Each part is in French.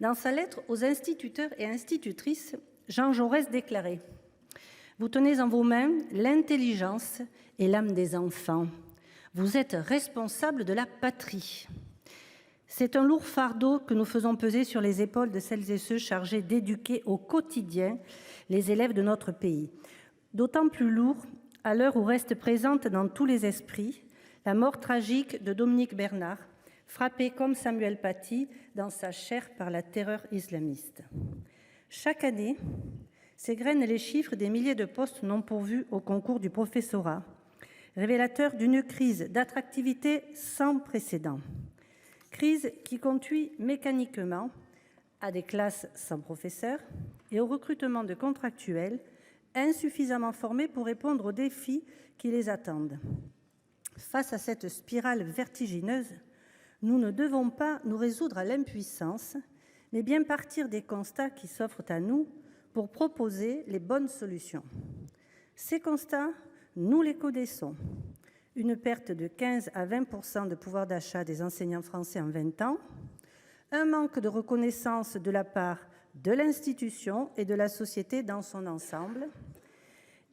Dans sa lettre aux instituteurs et institutrices, Jean Jaurès déclarait « Vous tenez en vos mains l'intelligence et l'âme des enfants. Vous êtes responsables de la patrie. » C'est un lourd fardeau que nous faisons peser sur les épaules de celles et ceux chargés d'éduquer au quotidien les élèves de notre pays. D'autant plus lourd à l'heure où reste présente dans tous les esprits la mort tragique de Dominique Bernard, frappé comme Samuel Paty dans sa chair par la terreur islamiste. Chaque année, s'égrènent les chiffres des milliers de postes non pourvus au concours du professorat, révélateurs d'une crise d'attractivité sans précédent. Crise qui conduit mécaniquement à des classes sans professeurs et au recrutement de contractuels insuffisamment formés pour répondre aux défis qui les attendent. Face à cette spirale vertigineuse, nous ne devons pas nous résoudre à l'impuissance, mais bien partir des constats qui s'offrent à nous pour proposer les bonnes solutions. Ces constats, nous les connaissons. Une perte de 15 à 20% de pouvoir d'achat des enseignants français en 20 ans, un manque de reconnaissance de la part de l'institution et de la société dans son ensemble,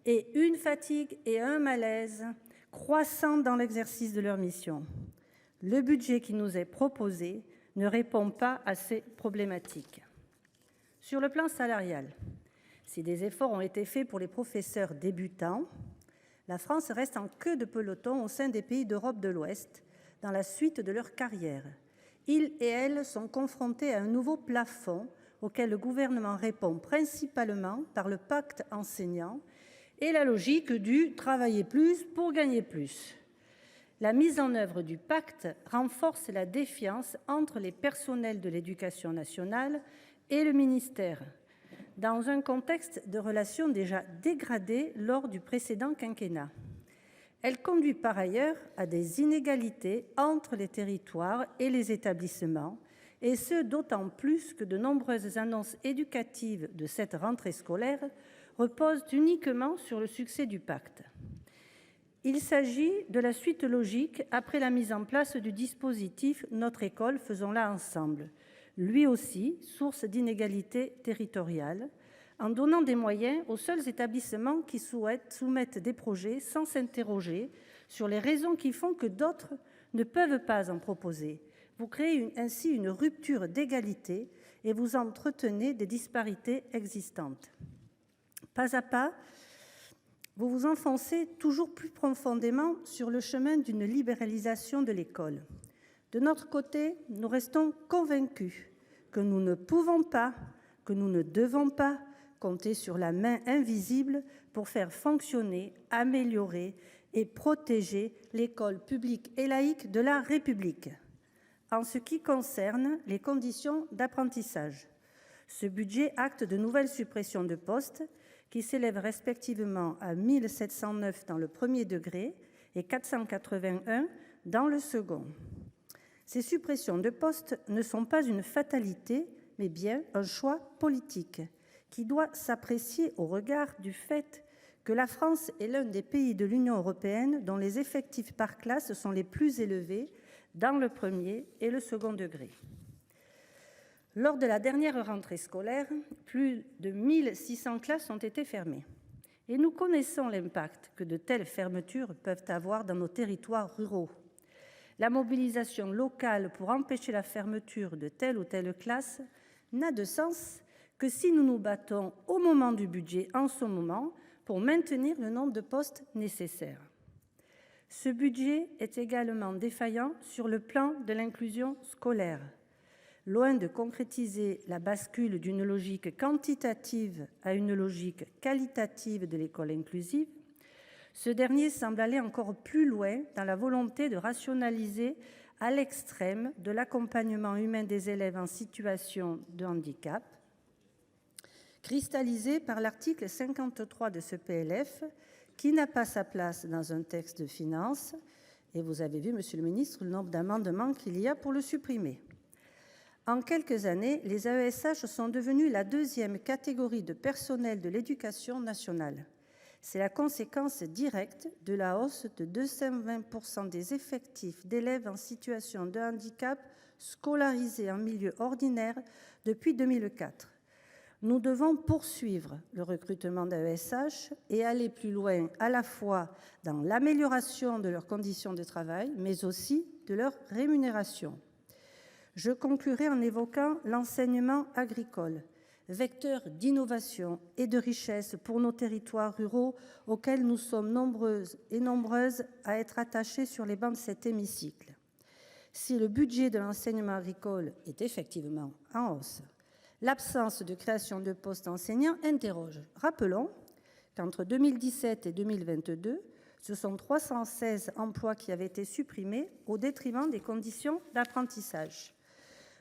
et une fatigue et un malaise croissants dans l'exercice de leur mission. Le budget qui nous est proposé ne répond pas à ces problématiques. Sur le plan salarial, si des efforts ont été faits pour les professeurs débutants, la France reste en queue de peloton au sein des pays d'Europe de l'Ouest dans la suite de leur carrière. Ils et elles sont confrontés à un nouveau plafond auquel le gouvernement répond principalement par le pacte enseignant et la logique du « travailler plus pour gagner plus ». La mise en œuvre du pacte renforce la défiance entre les personnels de l'éducation nationale et le ministère, dans un contexte de relations déjà dégradées lors du précédent quinquennat. Elle conduit par ailleurs à des inégalités entre les territoires et les établissements, et ce d'autant plus que de nombreuses annonces éducatives de cette rentrée scolaire reposent uniquement sur le succès du pacte. Il s'agit de la suite logique après la mise en place du dispositif « Notre école, faisons-la ensemble », lui aussi source d'inégalités territoriales, en donnant des moyens aux seuls établissements qui souhaitent soumettre des projets sans s'interroger sur les raisons qui font que d'autres ne peuvent pas en proposer. Vous créez ainsi une rupture d'égalité et vous entretenez des disparités existantes. Pas à pas, vous vous enfoncez toujours plus profondément sur le chemin d'une libéralisation de l'école. De notre côté, nous restons convaincus que nous ne pouvons pas, que nous ne devons pas compter sur la main invisible pour faire fonctionner, améliorer et protéger l'école publique et laïque de la République. En ce qui concerne les conditions d'apprentissage, ce budget acte de nouvelles suppressions de postes qui s'élèvent respectivement à 1 709 dans le premier degré et 481 dans le second. Ces suppressions de postes ne sont pas une fatalité, mais bien un choix politique qui doit s'apprécier au regard du fait que la France est l'un des pays de l'Union européenne dont les effectifs par classe sont les plus élevés dans le premier et le second degré. Lors de la dernière rentrée scolaire, plus de 1600 classes ont été fermées. Et nous connaissons l'impact que de telles fermetures peuvent avoir dans nos territoires ruraux. La mobilisation locale pour empêcher la fermeture de telle ou telle classe n'a de sens que si nous nous battons au moment du budget en ce moment pour maintenir le nombre de postes nécessaires. Ce budget est également défaillant sur le plan de l'inclusion scolaire. Loin de concrétiser la bascule d'une logique quantitative à une logique qualitative de l'école inclusive, ce dernier semble aller encore plus loin dans la volonté de rationaliser à l'extrême de l'accompagnement humain des élèves en situation de handicap, cristallisé par l'article 53 de ce PLF, qui n'a pas sa place dans un texte de finances, et vous avez vu, Monsieur le Ministre, le nombre d'amendements qu'il y a pour le supprimer. En quelques années, les AESH sont devenus la deuxième catégorie de personnel de l'éducation nationale. C'est la conséquence directe de la hausse de 220% des effectifs d'élèves en situation de handicap scolarisés en milieu ordinaire depuis 2004. Nous devons poursuivre le recrutement d'AESH et aller plus loin à la fois dans l'amélioration de leurs conditions de travail, mais aussi de leur rémunération. Je conclurai en évoquant l'enseignement agricole, vecteur d'innovation et de richesse pour nos territoires ruraux auxquels nous sommes nombreuses et nombreuses à être attachés sur les bancs de cet hémicycle. Si le budget de l'enseignement agricole est effectivement en hausse, l'absence de création de postes enseignants interroge. Rappelons qu'entre 2017 et 2022, ce sont 316 emplois qui avaient été supprimés au détriment des conditions d'apprentissage.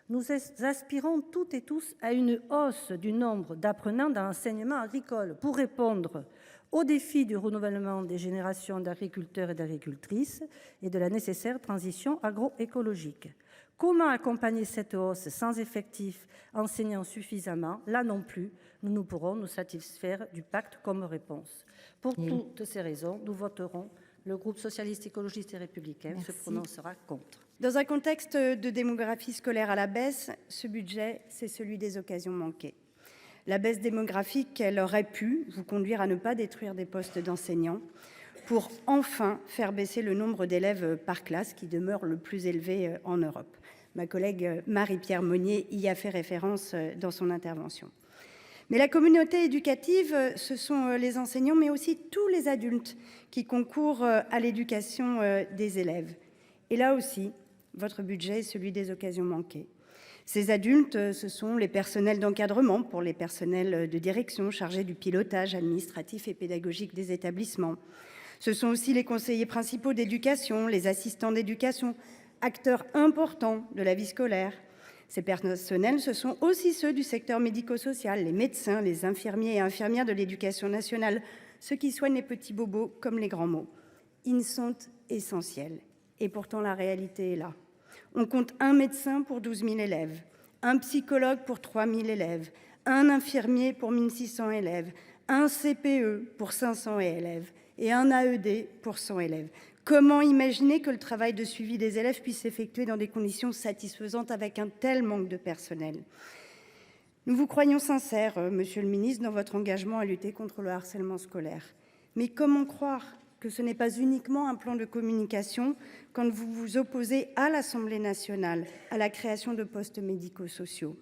Nous aspirons toutes et tous à une hausse du nombre d'apprenants dans l'enseignement agricole pour répondre aux défis du renouvellement des générations d'agriculteurs et d'agricultrices et de la nécessaire transition agroécologique. Comment accompagner cette hausse sans effectifs enseignants suffisamment? Là non plus, nous ne pourrons nous satisfaire du pacte comme réponse. Pour toutes ces raisons, nous voterons. Le groupe socialiste, écologiste et républicain se prononcera contre. Dans un contexte de démographie scolaire à la baisse, ce budget, c'est celui des occasions manquées. La baisse démographique, elle aurait pu vous conduire à ne pas détruire des postes d'enseignants pour enfin faire baisser le nombre d'élèves par classe qui demeure le plus élevé en Europe. Ma collègue Marie-Pierre Monnier y a fait référence dans son intervention. Mais la communauté éducative, ce sont les enseignants, mais aussi tous les adultes qui concourent à l'éducation des élèves. Et là aussi, votre budget est celui des occasions manquées. Ces adultes, ce sont les personnels d'encadrement pour les personnels de direction chargés du pilotage administratif et pédagogique des établissements. Ce sont aussi les conseillers principaux d'éducation, les assistants d'éducation, acteurs importants de la vie scolaire. Ces personnels, ce sont aussi ceux du secteur médico-social, les médecins, les infirmiers et infirmières de l'éducation nationale, ceux qui soignent les petits bobos comme les grands mots. Ils sont essentiels. Et pourtant, la réalité est là. On compte un médecin pour 12 000 élèves, un psychologue pour 3 000 élèves, un infirmier pour 1 600 élèves, un CPE pour 500 élèves et un AED pour 100 élèves. Comment imaginer que le travail de suivi des élèves puisse s'effectuer dans des conditions satisfaisantes avec un tel manque de personnel? Nous vous croyons sincère, monsieur le ministre, dans votre engagement à lutter contre le harcèlement scolaire. Mais comment croire que ce n'est pas uniquement un plan de communication quand vous vous opposez à l'Assemblée nationale à la création de postes médico-sociaux?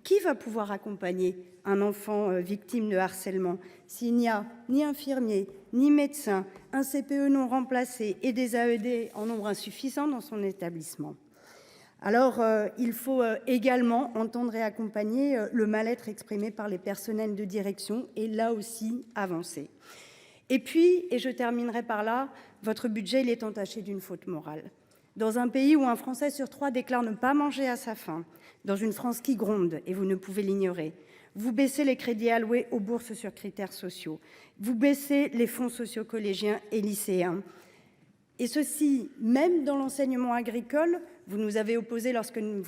Qui va pouvoir accompagner un enfant victime de harcèlement s'il n'y a ni infirmier, ni médecin, un CPE non remplacé et des AED en nombre insuffisant dans son établissement? Alors, il faut également entendre et accompagner le mal-être exprimé par les personnels de direction et là aussi avancer. Et puis, et je terminerai par là, votre budget il est entaché d'une faute morale. Dans un pays où un Français sur 3 déclare ne pas manger à sa faim, dans une France qui gronde, et vous ne pouvez l'ignorer, vous baissez les crédits alloués aux bourses sur critères sociaux, vous baissez les fonds sociaux collégiens et lycéens. Et ceci, même dans l'enseignement agricole, vous nous avez opposé lorsque nous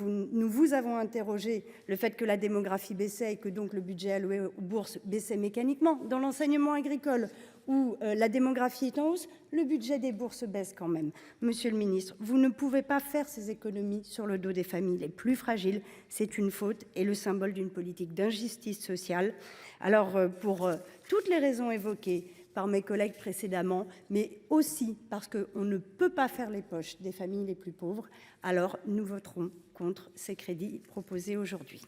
vous avons interrogé le fait que la démographie baissait et que donc le budget alloué aux bourses baissait mécaniquement. Dans l'enseignement agricole, où la démographie est en hausse, le budget des bourses baisse quand même. Monsieur le ministre, vous ne pouvez pas faire ces économies sur le dos des familles les plus fragiles. C'est une faute et le symbole d'une politique d'injustice sociale. Alors, pour toutes les raisons évoquées par mes collègues précédemment, mais aussi parce qu'on ne peut pas faire les poches des familles les plus pauvres, alors nous voterons contre ces crédits proposés aujourd'hui.